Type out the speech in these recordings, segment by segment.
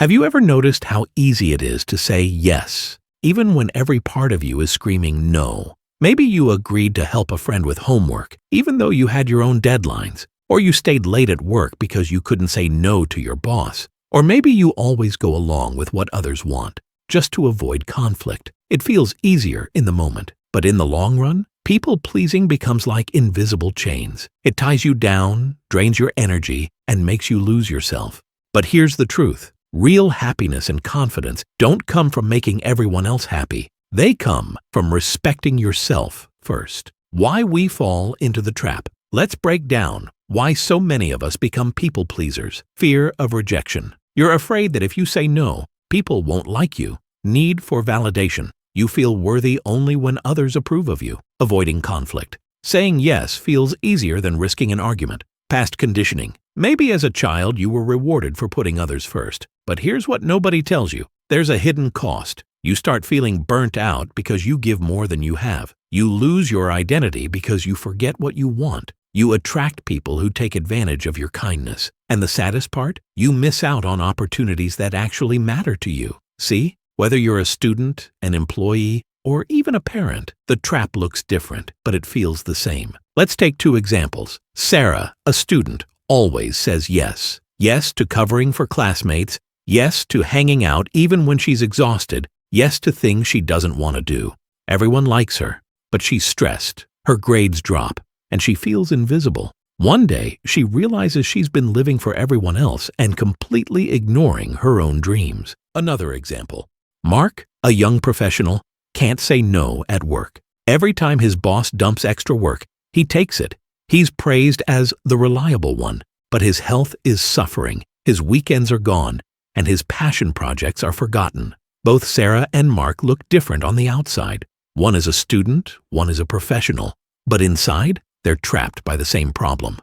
Have you ever noticed how easy it is to say yes, even when every part of you is screaming no? Maybe you agreed to help a friend with homework, even though you had your own deadlines. Or you stayed late at work because you couldn't say no to your boss. Or maybe you always go along with what others want, just to avoid conflict. It feels easier in the moment, but in the long run, people-pleasing becomes like invisible chains. It ties you down, drains your energy, and makes you lose yourself. But here's the truth. Real happiness and confidence don't come from making everyone else happy. They come from respecting yourself first. Why we fall into the trap. Let's break down why so many of us become people pleasers. Fear of rejection. You're afraid that if you say no, people won't like you. Need for validation. You feel worthy only when others approve of you. Avoiding conflict. Saying yes feels easier than risking an argument. Past conditioning. Maybe as a child you were rewarded for putting others first. But here's what nobody tells you. There's a hidden cost. You start feeling burnt out because you give more than you have. You lose your identity because you forget what you want. You attract people who take advantage of your kindness. And the saddest part? You miss out on opportunities that actually matter to you. See? Whether you're a student, an employee, or even a parent, the trap looks different, but it feels the same. Let's take two examples. Sarah, a student, always says yes. Yes to covering for classmates. Yes to hanging out even when she's exhausted. Yes to things she doesn't want to do. Everyone likes her, but she's stressed. Her grades drop, and she feels invisible. One day, she realizes she's been living for everyone else and completely ignoring her own dreams. Another example. Mark, a young professional, can't say no at work. Every time his boss dumps extra work, he takes it. He's praised as the reliable one, but his health is suffering, his weekends are gone, and his passion projects are forgotten. Both Sarah and Mark look different on the outside. One is a student, one is a professional, but inside, they're trapped by the same problem.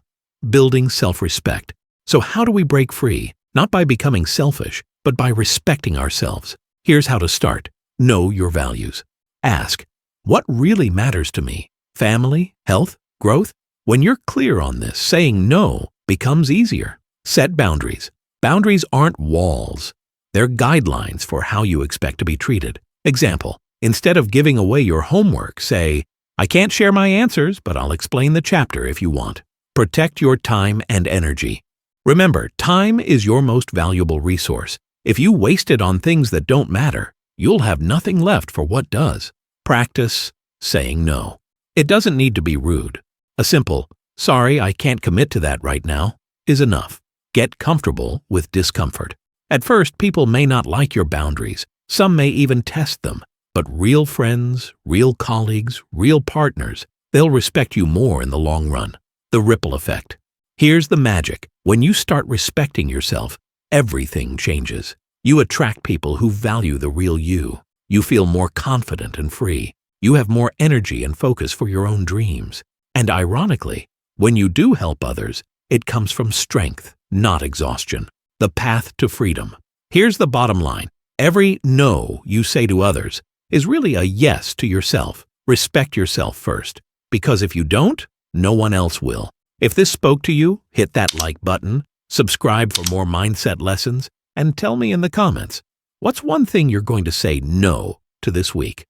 Building self-respect. So how do we break free? Not by becoming selfish, but by respecting ourselves. Here's how to start. Know your values. Ask, what really matters to me? Family, health, growth? When you're clear on this, saying no becomes easier. Set boundaries. Boundaries aren't walls. They're guidelines for how you expect to be treated. Example, instead of giving away your homework, say, I can't share my answers, but I'll explain the chapter if you want. Protect your time and energy. Remember, time is your most valuable resource. If you waste it on things that don't matter, you'll have nothing left for what does. Practice saying no. It doesn't need to be rude. A simple, sorry, I can't commit to that right now, is enough. Get comfortable with discomfort. At first, people may not like your boundaries. Some may even test them. But real friends, real colleagues, real partners, they'll respect you more in the long run. The ripple effect. Here's the magic. When you start respecting yourself, everything changes. You attract people who value the real you. You feel more confident and free. You have more energy and focus for your own dreams. And ironically, when you do help others, it comes from strength, not exhaustion. The path to freedom. Here's the bottom line. Every no you say to others is really a yes to yourself. Respect yourself first, because if you don't, no one else will. If this spoke to you, hit that like button, subscribe for more mindset lessons, and tell me in the comments, what's one thing you're going to say no to this week?